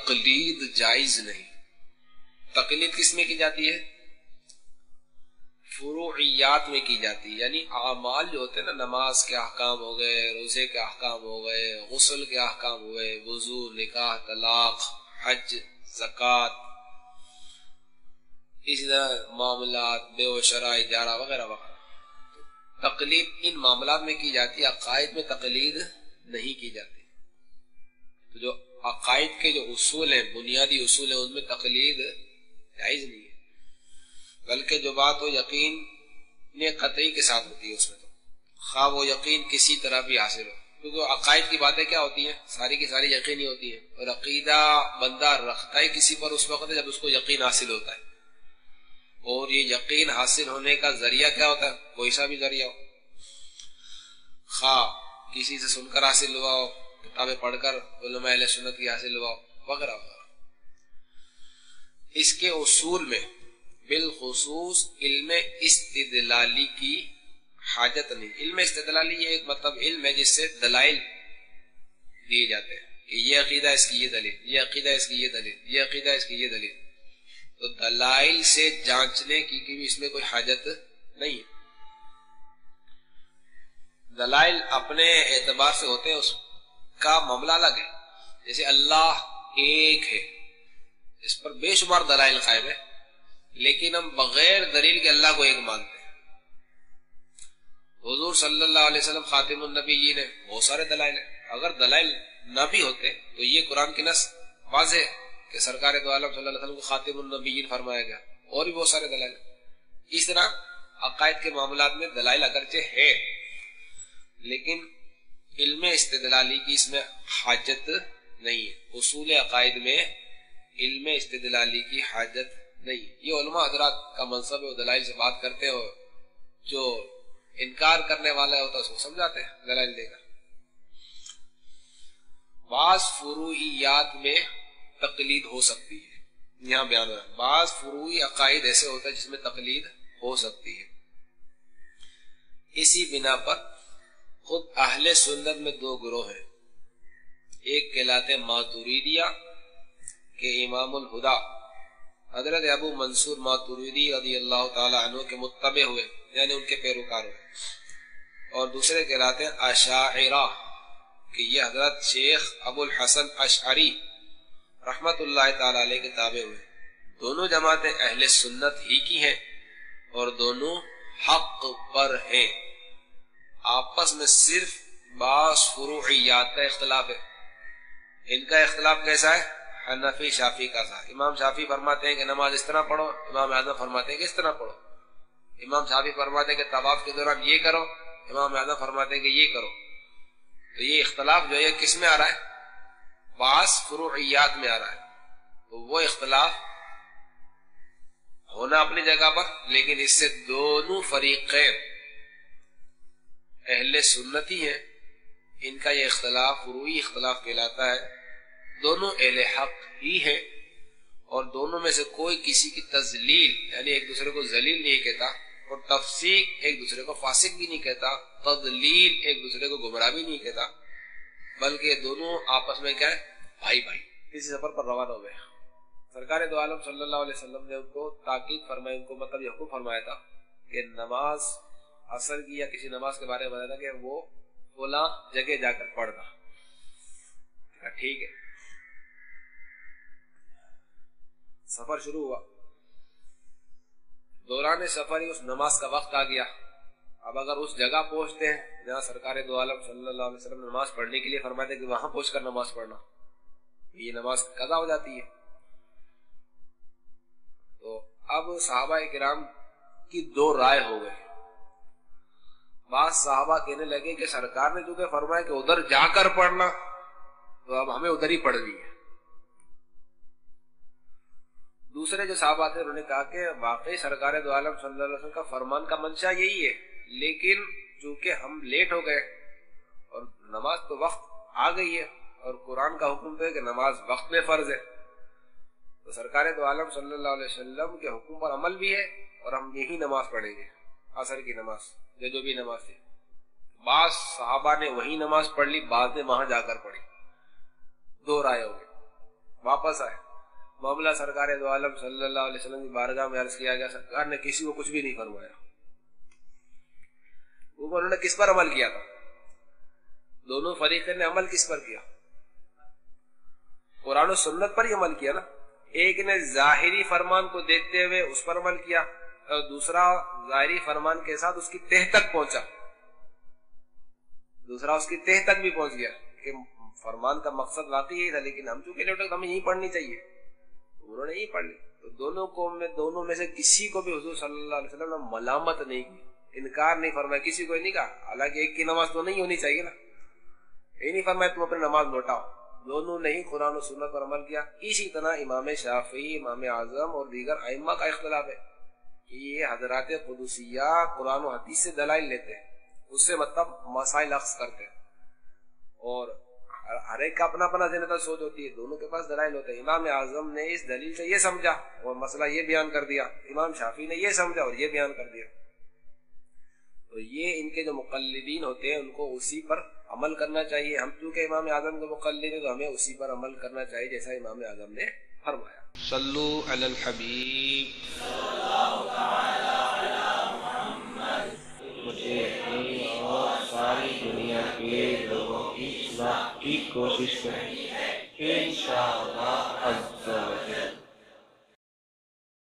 تقلید جائز نہیں. تقلید کس میں کی جاتی ہے؟ فروعیات میں کی جاتی ہے. یعنی اعمال جو ہوتے ہیں نا، نماز کے احکام ہو گئے، روزے کے احکام ہو گئے، غسل کے احکام ہوئے، وضو، نکاح، طلاق، حج، زکوٰۃ، اسی طرح معاملات، بیع و شراء، اجارہ وغیرہ وغیرہ. تقلید ان معاملات میں کی جاتی ہے، عقائد میں تقلید نہیں کی جاتی. تو جو عقائد کے جو اصول ہیں، بنیادی اصول ہیں، ان میں تقلید جائز نہیں ہے. بلکہ جو بات وہ یقین قطعی کے ساتھ ہوتی ہے، اس میں تو خواہ وہ یقین کسی طرح بھی حاصل ہو، کیونکہ عقائد کی باتیں کیا ہوتی ہیں؟ ساری کی ساری یقینی ہوتی ہیں. اور عقیدہ بندہ رکھتا ہے کسی پر اس وقت جب اس کو یقین حاصل ہوتا ہے. اور یہ یقین حاصل ہونے کا ذریعہ کیا ہوتا ہے؟ کوئی سا بھی ذریعہ ہو، خواہ کسی سے سن کر حاصل ہوا ہو، کتابیں پڑھ کر علماء اہل سنت کی حاصل ہوا ہو، وغیرہ وغیرہ. اس کے اصول میں بالخصوص علم استدلالی کی حاجت نہیں. علم استدلالی یہ ایک مطلب علم ہے جس سے دلائل دیے جاتے ہیں کہ یہ عقیدہ اس کی یہ دلیل، یہ عقیدہ اس کی یہ دلیل، یہ عقیدہ اس کی یہ دلیل. تو دلائل سے جانچنے کی بھی اس میں کوئی حاجت نہیں ہے. دلائل اپنے اعتبار سے ہوتے ہیں، اس کا معاملہ الگ ہے. جیسے اللہ ایک ہے، اس پر بے شمار دلائل قائم ہے، لیکن ہم بغیر دلیل کے اللہ کو ایک مانتے ہیں. حضور صلی اللہ علیہ وسلم خاتم النبیین ہے، بہت سارے دلائل ہیں. اگر دلائل نہ بھی ہوتے تو یہ قرآن کی نص واضح ہے کہ سرکار دو عالم صلی اللہ علیہ وسلم کو خاتم النبیین فرمایا گیا، اور بھی بہت سارے دلائل. اس طرح عقائد کے معاملات میں دلائل اگرچہ ہے، لیکن علم استدلالی کی اس میں حاجت نہیں ہے. اصول عقائد میں علم استدلالی کی حاجت نہیں. یہ علماء حضرات کا منصب ہے، وہ دلائل سے بات کرتے ہو، جو انکار کرنے والا ہوتا ہے اس کو سمجھاتے ہیں دلائل دے کر. بعض فروعیات میں تقلید ہو سکتی ہے، یہاں بیان ہو رہا ہے. بعض فروعی عقائد ایسے ہوتا ہے جس میں تقلید ہو سکتی ہے. اسی بنا پر خود اہل سنت میں دو گروہ ہیں. ایک کہلاتے ہیں ماتوریدیہ کہ امام الہدا حضرت ابو منصور ماتوریدی رضی اللہ تعالی عنہ کے متبع ہوئے، یعنی ان کے پیروکار ہوئے. اور دوسرے کہلاتے ہیں اشاعرہ کہ یہ حضرت شیخ ابو الحسن اشعری رحمت اللہ تعالی علیہ کے تابع ہوئے. دونوں جماعتیں اہل سنت ہی کی ہیں اور دونوں حق پر ہیں. آپس میں صرف بعض فروعیات کا اختلاف ہے. ان کا اختلاف کیسا ہے؟ حنفی شافی کا تھا. امام شافی فرماتے ہیں کہ نماز اس طرح پڑھو، امام اعظم فرماتے ہیں کہ اس طرح پڑھو. امام شافی فرماتے ہیں کہ طواف کے دوران یہ کرو، امام اعظم فرماتے ہیں کہ یہ کرو. تو یہ اختلاف جو ہے کس میں آ رہا ہے؟ بعض فروعیات میں آ رہا ہے. تو وہ اختلاف ہونا اپنی جگہ پر، لیکن اس سے دونوں فریقین اہل سنتی ہیں. ان کا یہ اختلاف فروعی اختلاف کہلاتا ہے. دونوں اہل حق ہی ہیں، اور دونوں میں سے کوئی کسی کی تذلیل یعنی ایک دوسرے کو ذلیل نہیں کہتا، اور تفسیق ایک دوسرے کو فاسق بھی نہیں کہتا، تضلیل ایک دوسرے کو گمراہ بھی نہیں کہتا، بلکہ دونوں آپس میں کیا ہے؟ بھائی بھائی. کسی سفر پر روانہ ہوئے، سرکار دو عالم صلی اللہ علیہ وسلم نے ان کو تاکید فرمائی، ان کو مطلب یہ حکم فرمایا تھا کہ نماز عصر کی یا کسی نماز کے بارے میں بتایا تھا کہ وہ فلاں جگہ جا کر پڑھنا. ٹھیک ہے. سفر شروع ہوا، دوران سفر ہی اس نماز کا وقت آ گیا. اب اگر اس جگہ پہنچتے ہیں جہاں سرکار دو عالم صلی اللہ علیہ وسلم نے نماز پڑھنے کے لیے فرمایا تھا کہ وہاں پہنچ کر نماز پڑھنا، یہ نماز قضا ہو جاتی ہے. تو اب صحابہ کرام کی دو رائے ہو گئی. بعض صحابہ کہنے لگے کہ سرکار نے چونکہ فرمایا کہ ادھر جا کر پڑھنا، تو اب ہمیں ادھر ہی پڑھنی ہے. دوسرے جو صحابہ تھے انہوں نے کہا کہ واقعی سرکار دو عالم صلی اللہ علیہ وسلم کا فرمان کا منشا یہی ہے، لیکن چونکہ ہم لیٹ ہو گئے اور نماز تو وقت آ گئی ہے، اور قرآن کا حکم تو ہے کہ نماز وقت میں فرض ہے، تو سرکار دو عالم صلی اللہ علیہ وسلم کے حکم پر عمل بھی ہے، اور ہم یہی نماز پڑھیں گے، عصر کی نماز جو بھی نماز تھی. بعض صحابہ نے وہی نماز پڑھ لی، بعض نے وہاں جا کر پڑھی. دو رائے ہو گئی. واپس آئے, معاملہ سرکار دو عالم صلی اللہ علیہ وسلم کی بارگاہ میں عرض کیا گیا, سرکار نے کسی کو کچھ بھی نہیں فرمایا. وہ انہوں نے کس پر عمل کیا تھا؟ دونوں فریقین نے عمل کس پر کیا؟ قرآن و سنت پر ہی عمل کیا نا. ایک نے ظاہری فرمان کو دیکھتے ہوئے اس پر عمل کیا, اور دوسرا ظاہری فرمان کے ساتھ اس کی تہ تک پہنچا, دوسرا اس کی تہ تک بھی پہنچ گیا کہ فرمان کا مقصد واقعی یہی تھا, لیکن ہم چونکہ لیٹ ہمیں یہی پڑھنی چاہیے, انہوں نے یہی پڑھ لی. تو دونوں میں سے کسی کو بھی حضور صلی اللہ علیہ وسلم نے ملامت نہیں کی, انکار نہیں فرمایا, کسی کو نہیں کہا. حالانکہ ایک کی نماز تو نہیں ہونی چاہیے نا, یہ نہیں فرمایا تم اپنی نماز لوٹاؤ. دونوں نے ہی قرآن و سنت پر عمل کیا. اسی طرح امام شافعی, امام اعظم اور دیگر ائمہ کا اختلاف ہے کہ یہ حضرات قدسیہ قرآن و حدیث سے دلائل لیتے ہیں, اس سے مطلب مسائل اخذ کرتے ہیں, اور ہر ایک کا اپنا اپنا ذہن سوچ ہوتی ہے, دونوں کے پاس دلائل ہوتے ہیں. امام اعظم نے اس دلیل سے یہ سمجھا اور مسئلہ یہ بیان کر دیا, امام شافعی نے یہ سمجھا اور یہ بیان کر دیا. تو یہ ان کے جو مقلدین ہوتے ہیں ان کو اسی پر عمل کرنا چاہیے. ہم چونکہ امام اعظم کے مقلد ہیں تو ہمیں اسی پر عمل کرنا چاہیے جیسا امام اعظم نے فرمایا. صلو علی الحبیب صلی اللہ تعالی علی محمد. مجھے اپنی اور ساری دنیا کے لوگوں کی اصلاح کی کوشش کرنی ہے انشاءاللہ.